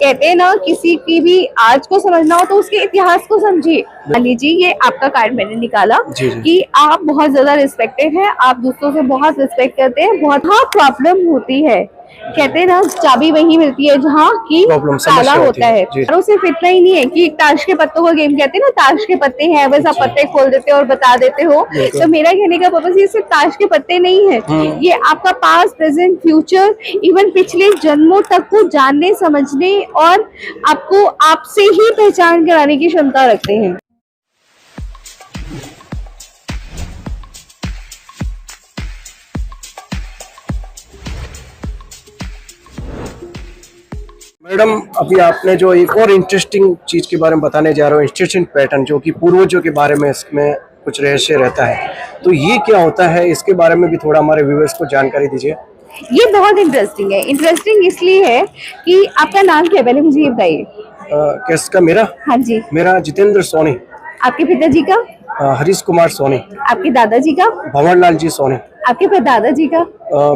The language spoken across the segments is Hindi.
कहते हैं ना, किसी की भी आज को समझना हो तो उसके इतिहास को समझिए। मान लीजिए ये आपका कार्ड मैंने निकाला जी जी। कि आप बहुत ज्यादा रिस्पेक्टेड हैं, आप दूसरों से बहुत रिस्पेक्ट करते हैं, बहुत हाँ प्रॉब्लम होती है। कहते हैं ना, चाबी वहीं मिलती है जहाँ की प्रॉब्लम ताला समस्या होती होता है है। जी। और सिर्फ इतना ही नहीं है कि ताश के पत्तों का गेम, कहते हैं ना ताश के पत्ते हैं, बस आप जी पत्ते खोल देते हो और बता देते हो। बिल्कुल। तो मेरा कहने का पर्पस ये सिर्फ ताश के पत्ते नहीं है, ये आपका पास्ट, प्रेजेंट, फ्यूचर, इवन पिछले जन्मों तक को जानने, समझने और आपको आपसे ही पहचान कराने की क्षमता रखते हैं। मैडम, अभी आपने जो एक और इंटरेस्टिंग चीज के बारे में बताने जा रहे हो, इंस्टीट्यूशन पैटर्न, जो कि पूर्वजों के बारे में इसमें कुछ रहस्य रहता है, तो ये क्या होता है, इसके बारे में भी थोड़ा हमारे व्यूअर्स को जानकारी दीजिए। ये बहुत इंटरेस्टिंग है। इंटरेस्टिंग इसलिए है कि आपका नाम क्या है, पहले मुझे ये बताइए। किसका? मेरा? हाँ जी। मेरा जितेंद्र सोनी। आपके पिताजी का? हरीश कुमार सोनी। आपके दादाजी का? भंवर लाल जी सोनी। आपके दादाजी का?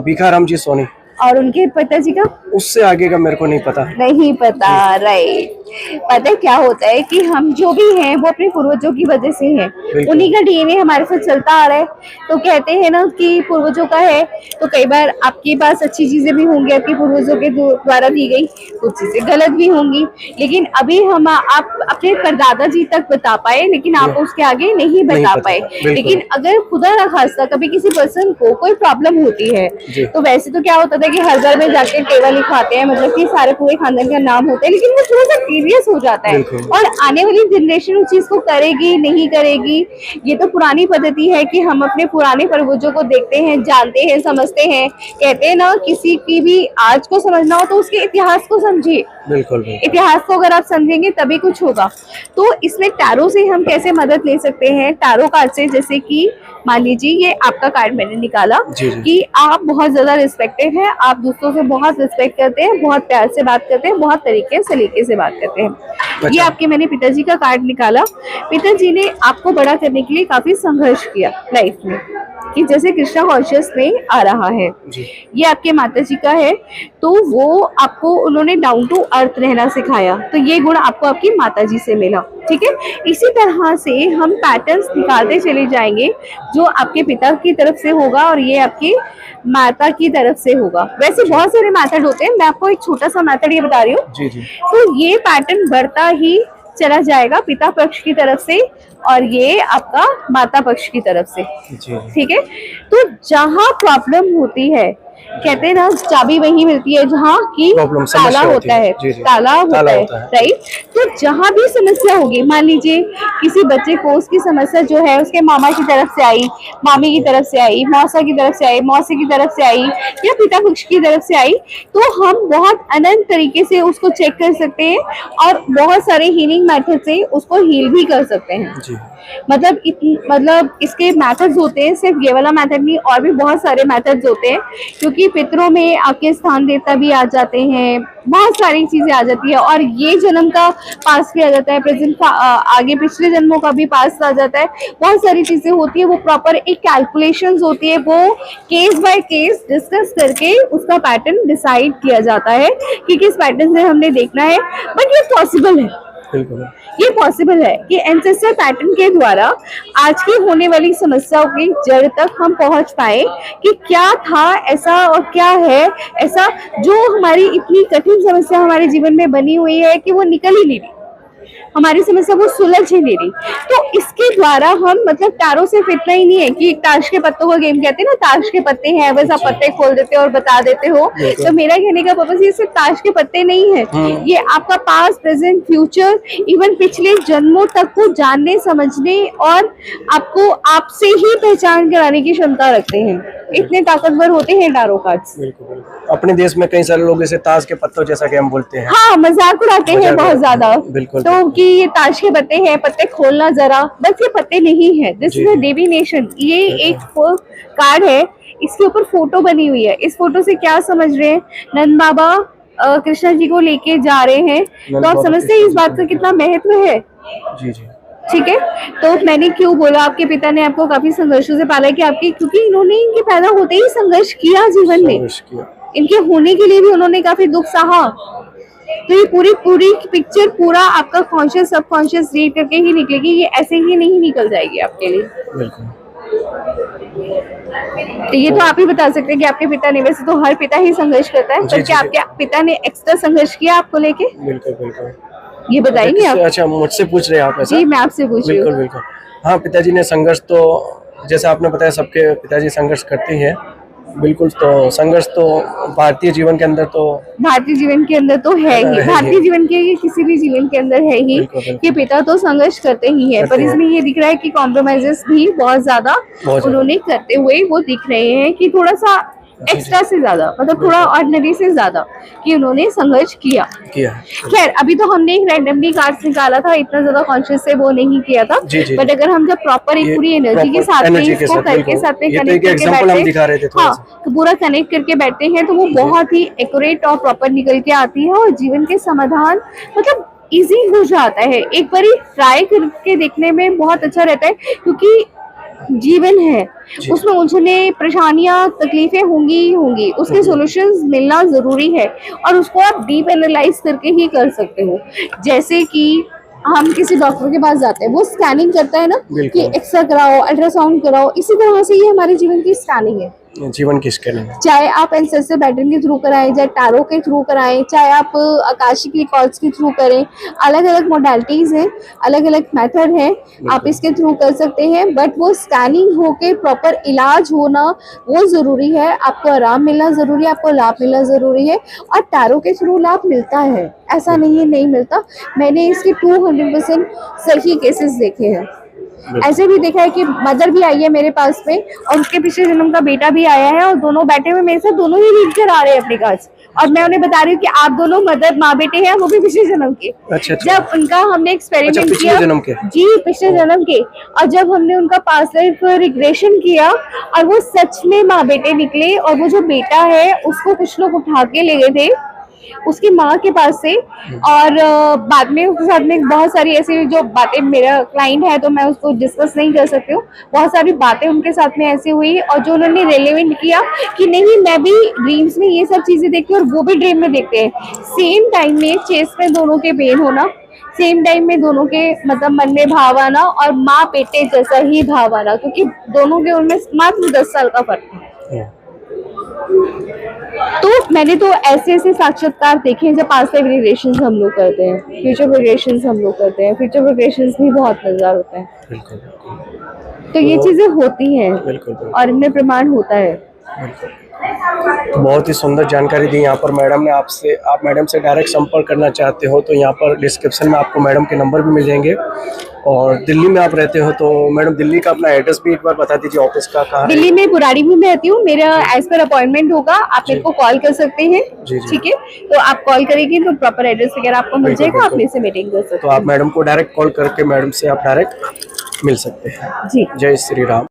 भिखाराम जी सोनी। और उनके पिताजी का? उससे आगे का मेरे को नहीं पता। नहीं पता, राइट। पता है क्या होता है कि हम जो भी हैं वो अपने पूर्वजों की वजह से हैं, उन्हीं का डीएनए हमारे साथ चलता आ रहा है। तो कहते हैं ना कि पूर्वजों का है, तो कई बार आपके पास अच्छी चीजें भी होंगी आपके पूर्वजों के द्वारा दी गई, कुछ चीजें गलत भी होंगी, लेकिन अभी हम आप अपने परदादा जी तक बता पाए, लेकिन आप उसके आगे नहीं बता पाए। लेकिन अगर खुदा ना खास्ता कभी किसी पर्सन को कोई प्रॉब्लम होती है, तो वैसे तो क्या होता था कि हर घर में जाके टेबल लिखवाते हैं, मतलब कि सारे पूरे खानदान का नाम होता है, लेकिन वो थोड़ा सा सीरियस हो जाता है। और आने वाली जनरेशन उस चीज को करेगी नहीं करेगी, ये तो पुरानी पद्धति है कि हम अपने पुराने पूर्वजों को देखते हैं, जानते हैं, समझते हैं। कहते हैं ना, किसी की भी आज को समझना हो तो उसके इतिहास को समझिए। बिल्कुल। इतिहास को अगर आप समझेंगे तभी कुछ होगा। तो इसमें टैरो से हम कैसे मदद ले सकते हैं? टैरो कार्ड से, जैसे कि मान लीजिए ये आपका कार्ड मैंने निकाला कि आप बहुत ज्यादा रिस्पेक्टेड हैं, आप दूसरों से बहुत रिस्पेक्ट करते हैं, बहुत प्यार से बात करते हैं, बहुत तरीके सलीके से बात करते हैं। ये आपके मैंने पिताजी का कार्ड निकाला। पिताजी ने आपको बड़ा करने के लिए काफी संघर्ष किया लाइफ में, कि जैसे कृष्णा कॉन्शियस में आ रहा है। ये आपके माता जी का है, तो वो आपको उन्होंने डाउन टू अर्थ रहना सिखाया, तो ये गुण आपको आपकी माता जी से मिला। ठीक है, इसी तरह से हम पैटर्न्स निकालते चले जाएंगे, जो आपके पिता की तरफ से होगा और ये आपकी माता की तरफ से होगा। वैसे बहुत सारे मेथड होते हैं, मैं आपको एक छोटा सा मेथड ये बता रही हूँ। तो ये पैटर्न बढ़ता ही चला जाएगा पिता पक्ष की तरफ से, और ये आपका माता पक्ष की तरफ से। ठीक है, तो जहाँ प्रॉब्लम होती है, कहते हैं ना, चाबी वहीं मिलती है जहाँ की ताला होता है। ताला होता है, राइट। तो जहाँ भी समस्या होगी, मान लीजिए किसी बच्चे को उसकी समस्या जो है उसके मामा की तरफ से आई, मामी की तरफ से आई, मौसा की तरफ से आई, मौसी की तरफ से आई, या पिता पक्ष की तरफ से आई, तो हम बहुत अनंत तरीके से उसको चेक कर सकते हैं और बहुत सारे हीलिंग मेथड से उसको हील भी कर सकते हैं। मतलब इसके मेथड्स होते हैं, सिर्फ ये वाला मेथड नहीं, और भी बहुत सारे मेथड्स होते हैं, क्योंकि पितरों में आपके स्थान देवता भी आ जाते हैं, बहुत सारी चीजें आ जाती है, और ये जन्म का पास भी आ जाता है, प्रेजेंट आगे पिछले जन्मों का भी पास आ जाता है। बहुत सारी चीजें होती है, वो प्रॉपर एक कैलकुलेशंस होती है, वो केस बाय केस डिस्कस करके उसका पैटर्न डिसाइड किया जाता है कि किस पैटर्न से हमने देखना है। बट ये पॉसिबल है, ये पॉसिबल है कि एंसेस्टर पैटर्न के द्वारा आज की होने वाली समस्याओं की जड़ तक हम पहुंच पाए, कि क्या था ऐसा और क्या है ऐसा जो हमारी इतनी कठिन समस्या हमारे जीवन में बनी हुई है कि वो निकल ही नहीं रही, हमारी समस्या वो सुलझ ही नहीं रही। तो इसके द्वारा हम, मतलब टैरो सिर्फ इतना ही नहीं है कि ताश के पत्तों का गेम, कहते हैं ना ताश के पत्ते हैं, बस आप पत्ते खोल देते हो और बता देते हो। तो मेरा कहने का पर्पस ये सिर्फ ताश के पत्ते नहीं है, ये आपका पास्ट, प्रेजेंट, फ्यूचर, इवन पिछले जन्मों तक को जानने, समझने और आपको आपसे ही पहचान कराने की क्षमता रखते हैं। इतने ताकतवर होते हैं टैरो कार्ड्स। अपने देश में कई सारे लोग इसे ताश के पत्तों जैसा कि हम बोलते हैं, हाँ, मजाक उड़ाते हैं बहुत ज्यादा। तो कि ये ताश के पत्ते हैं, पत्ते खोलना जरा, बस ये पत्ते नहीं है, दिस इज अ डिविनेशन। ये एक कार्ड है, इसके ऊपर फोटो बनी हुई है। इस फोटो से क्या समझ रहे हैं? नंद बाबा कृष्णा जी को लेके जा रहे हैं, तो आप समझते हैं इस बात का कितना महत्व है। ठीक है, तो मैंने क्यों बोला आपके पिता ने आपको काफी संघर्षों से पाला, कि आपके, क्योंकि इन्होंने इनके पैदा होते ही संघर्ष किया जीवन में, इनके होने के लिए भी उन्होंने काफी दुख सहा। तो ये पूरी पूरी पिक्चर पूरा आपका कॉन्शियस सबकॉन्शियस रीड करके ही निकलेगी, ये ऐसे ही नहीं निकल जाएगी आपके लिए। बिल्कुल। तो ये तो आप ही बता सकते हैं कि आपके पिता ने, वैसे तो हर पिता ही संघर्ष करता है, जी, पर क्या जी, जी। आपके पिता ने एक्स्ट्रा संघर्ष किया आपको लेके, बिल्कुल बिल्कुल। ये बताएंगे आप? अच्छा, मुझसे पूछ रहे हैं आप ऐसा? जी मैं आपसे पूछ रही बिल्कुल हूँ। बिल्कुल। हाँ, पिताजी ने संघर्ष तो, जैसे आपने बताया, सबके पिताजी संघर्ष करते ही हैं। बिल्कुल, तो संघर्ष तो भारतीय जीवन के अंदर तो भारतीय जीवन के अंदर तो है ही, है भारतीय ही। जीवन के ये किसी भी जीवन के अंदर है ही बिल्कुल, बिल्कुल। कि पिता तो संघर्ष करते ही है, पर करते हैं। इसमें ये दिख रहा है कि कॉम्प्रोमाइजेस भी बहुत ज्यादा उन्होंने करते हुए वो दिख रहे हैं कि थोड़ा सा जी, एक्स्ट्रा से ज्यादा, मतलब थोड़ा ऑर्डिनरी से ज्यादा कि उन्होंने संघर्ष किया। किया। खैर अभी तो हमने एक रैंडमली कार्ड्स निकाला था, इतना ज्यादा कॉन्शियस से वो नहीं किया था, जी, जी, बट जी। अगर हम जब प्रॉपर एक ये पूरी एनर्जी के प्रॉपर साथ में एनर्जी के इसको साथ, करके बिल्कुल। साथ में ये तो कनेक्ट एक करके एग्जांपल हम बैठते दिखा रहे थे थोड़ा हाँ, सा। तो पूरा कनेक्ट करके बैठते हैं तो वो बहुत ही एक्यूरेट और प्रॉपर निकल के आती है, और जीवन के समाधान मतलब इजी हो जाता है। एक बार ट्राई करके देखने में बहुत अच्छा रहता है, क्योंकि जीवन है, जी। उसमें उलझने परेशानियां तकलीफें होंगी ही होंगी, उसके सॉल्यूशंस मिलना जरूरी है, और उसको आप डीप एनालाइज करके ही कर सकते हो। जैसे कि हम किसी डॉक्टर के पास जाते हैं, वो स्कैनिंग करता है ना कि बिल्कुल। एक्सरे कराओ, अल्ट्रासाउंड कराओ, इसी तरह से ये हमारे जीवन की स्कैनिंग है। जीवन की स्कैनिंग। चाहे आप एंसेस्टर पैटर्न के थ्रू कराएं, चाहे टैरो के थ्रू कराएं, चाहे आप आकाशिक रिकॉर्ड्स के थ्रू करें, अलग अलग मोडालिटीज हैं, अलग अलग मेथड हैं, आप इसके थ्रू कर सकते हैं, बट वो स्कैनिंग होके प्रॉपर इलाज होना वो जरूरी है। आपको आराम मिलना जरूरी है, आपको लाभ मिलना जरूरी है, और टैरो के थ्रू लाभ मिलता है, ऐसा नहीं है नहीं मिलता। मैंने इसके 200% सही केसेस देखे हैं। ऐसे भी देखा है कि मदर भी आई है मेरे पास में, और उसके पिछले जन्म का बेटा भी आया है, और दोनों बैठे हुए मेरे साथ दोनों ही रीड कर आ रहे हैं अपने कार्ड्स, और मैं उन्हें बता रही हूँ कि आप दोनों मदर माँ बेटे हैं, वो भी पिछले जन्म के। अच्छा। जब उनका हमने एक्सपेरिमेंट पिछले किया, जन्म के? जी पिछले जन्म के, और जब हमने उनका पास्ट लाइफ रिग्रेशन किया, और वो सच में माँ बेटे निकले, और वो जो बेटा है उसको कुछ लोग उठा के ले गए थे उसकी माँ के पास से, और बाद में उसके साथ में बहुत सारी ऐसी जो बातें, मेरा क्लाइंट है तो मैं उसको डिस्कस नहीं कर सकती हूँ, बहुत सारी बातें उनके साथ में ऐसी हुई, और जो उन्होंने रेलेवेंट किया कि नहीं मैं भी ड्रीम्स में ये सब चीजें देखती हूँ और वो भी ड्रीम में देखते हैं। सेम टाइम में चेस्ट में दोनों के पेन होना, सेम टाइम में दोनों के मतलब मन में भाव आना, और माँ बेटे जैसा ही भाव आना, क्योंकि दोनों के उनमें मात्र 10 साल का फर्क है। तो मैंने तो ऐसे ऐसे साक्षात्कार देखे हैं जब पास्ट लाइफ रिग्रेशंस हम लोग करते हैं, फ्यूचर प्रोग्रेशंस हम लोग करते हैं, फ्यूचर प्रोग्रेशंस भी बहुत मजेदार होते हैं। बिल्कुल। तो ये चीजें होती हैं, बिल्कुल। और इनमें प्रमाण होता है। तो बहुत ही सुंदर जानकारी दी यहाँ पर मैडम ने। आपसे, आप मैडम से डायरेक्ट संपर्क करना चाहते हो तो यहाँ पर डिस्क्रिप्शन में आपको मैडम के नंबर भी मिल जाएंगे। और दिल्ली में आप रहते हो तो मैडम दिल्ली का अपना एड्रेस भी एक बार बता दीजिए, ऑफिस का कहाँ है? दिल्ली में बुराड़ी में रहती हूँ, मेरा एज पर अपॉइंटमेंट होगा, आप मेरे को कॉल कर सकते हैं। जी, जी। ठीक है, तो आप कॉल करेंगे तो प्रॉपर एड्रेस वगैरह आपको मिल बिल्कुल, जाएगा, आप बिल्कुल। मेरे से मीटिंग कर सकते तो आप मैडम को डायरेक्ट कॉल करके मैडम से आप डायरेक्ट मिल सकते हैं। हैं। जी जय श्री राम।